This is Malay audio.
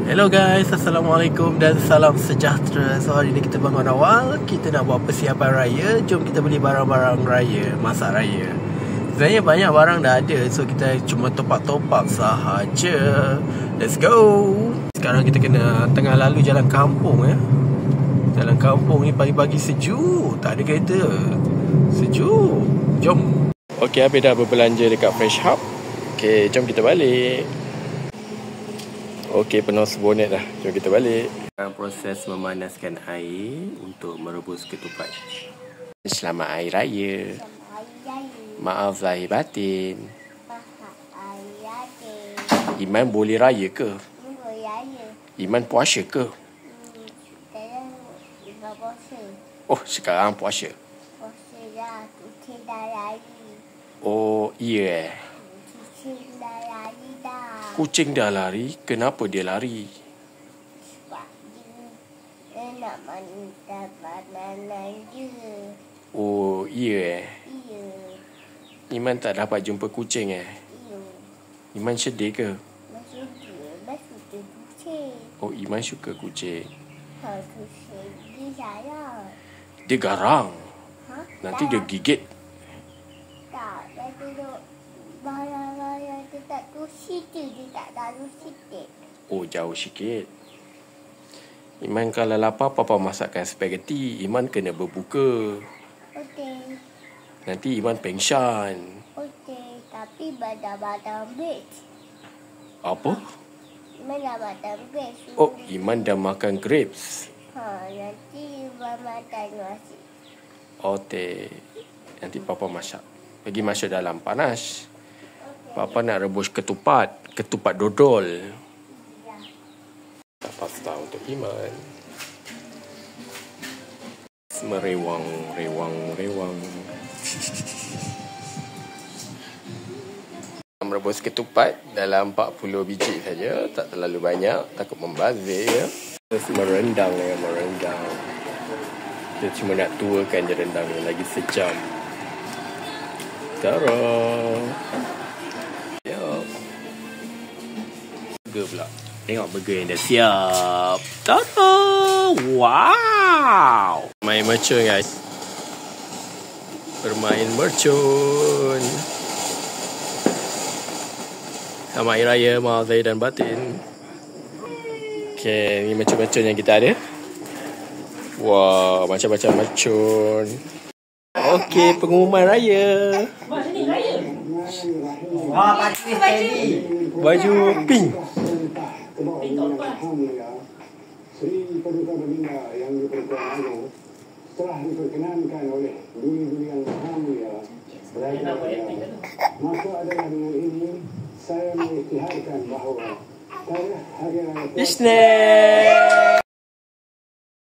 Hello guys, Assalamualaikum dan salam sejahtera. So hari ni kita bangun awal, kita nak buat persiapan raya. Jom kita beli barang-barang raya, masak raya. Sebenarnya banyak barang dah ada, so kita cuma top up sahaja. Let's go. Sekarang kita kena tengah lalu jalan kampung ya. Jalan kampung ni pagi-pagi sejuk, tak ada kereta. Sejuk. Jom. Okey, habis dah berbelanja dekat Fresh Hub. Okey, jom kita balik. Okey, penuh bonet dah. Jom kita balik. Sekarang proses memanaskan air untuk merebus ketupat. Selamat Hari Raya. Maaf zahir batin. Iman boleh raya ke? Iman puasa ke? Oh, sekarang puasa. Oh, iya. Kucing dah lari. Kenapa dia lari? Sebab dia nak minta makanan je. Oh, iya. Iya. Iman tak dapat jumpa kucing Iya. Iman sedih ke? Masuk kucing. Oh, Iman suka kucing. Kucing dia sayang. Dia garang. Ha? Nanti dia gigit. Tak, dia duduk barang-barang dia tak tu situ. Dia tak tahu situ. Oh, jauh sikit. Iman kalau lapar, Papa masakkan spaghetti. Iman kena berbuka. Okey. Nanti Iman pengsan. Okey. Tapi badan beg. Apa? Mana badan beg. Oh, Iman dah makan grapes. Nanti makan nasi. Okey. Nanti Papa masak. Pergi masuk dalam panas. Papa nak rebus ketupat. Ketupat dodol. Pasta untuk Iman. Merewang. Merebus ketupat dalam 40 biji saja. Tak terlalu banyak. Takut membazir ya. Terus merendang. Kita cuma nak tuakan je rendang ni. Lagi sejam. Tara. Siap. Burger pula. Tengok burger yang dah siap. Tara. Wow. Main mercun guys. Bermain mercun. Selamat Hari Raya, maaf zahir dan batin. Okay, ni mercun-mercun yang kita ada. Wah, macam-macam mercun. Okay, pengumuman raya. Baju pink. Sri Paduka Baginda yang diperkuat Agung telah diperkenankan oleh duli-duli yang bermulia berada maka adalah dengan ini saya mengisytiharkan bahawa tarikh Hari Raya Disney.